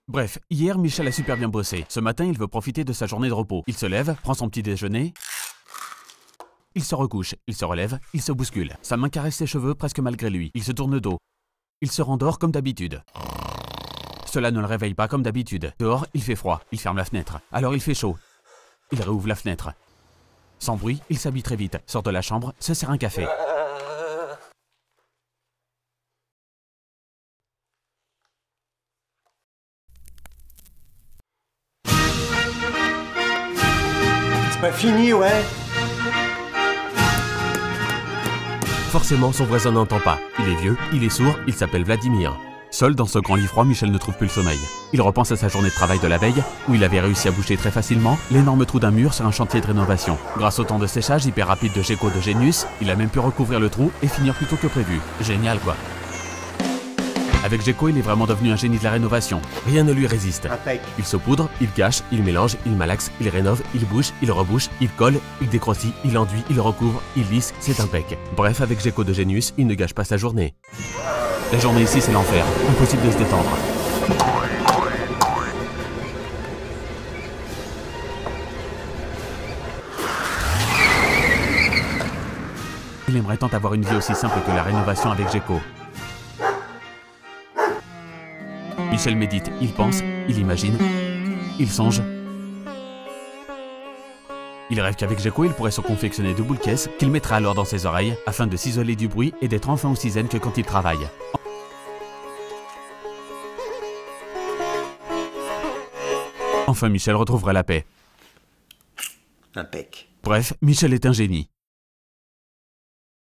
Bref, hier, Michel a super bien bossé. Ce matin, il veut profiter de sa journée de repos. Il se lève, prend son petit déjeuner. Il se recouche, il se relève, il se bouscule. Sa main caresse ses cheveux presque malgré lui. Il se tourne le dos. Il se rendort comme d'habitude. Cela ne le réveille pas comme d'habitude. Dehors, il fait froid. Il ferme la fenêtre. Alors il fait chaud. Il réouvre la fenêtre. Sans bruit, il s'habille très vite, sort de la chambre, se sert un café. C'est pas fini, ouais. Forcément, son voisin n'entend pas. Il est vieux, il est sourd, il s'appelle Vladimir. Seul dans ce grand lit froid, Michel ne trouve plus le sommeil. Il repense à sa journée de travail de la veille, où il avait réussi à boucher très facilement l'énorme trou d'un mur sur un chantier de rénovation. Grâce au temps de séchage hyper rapide de Gecko de Genius, il a même pu recouvrir le trou et finir plus tôt que prévu. Génial quoi. Avec Gecko, il est vraiment devenu un génie de la rénovation. Rien ne lui résiste. Impec. Il saupoudre, il cache, il mélange, il malaxe, il rénove, il bouche, il rebouche, il colle, il décrotille, il enduit, il recouvre, il lisse, c'est impec. Bref, avec Gecko de Genius, il ne gâche pas sa journée. La journée ici, c'est l'enfer. Impossible de se détendre. Il aimerait tant avoir une vie aussi simple que la rénovation avec Gecko. Michel médite, il pense, il imagine, il songe. Il rêve qu'avec Gecko, il pourrait se confectionner de boules caisses qu'il mettra alors dans ses oreilles afin de s'isoler du bruit et d'être enfin aussi zen que quand il travaille. Enfin, Michel retrouverait la paix. Impec. Bref, Michel est un génie.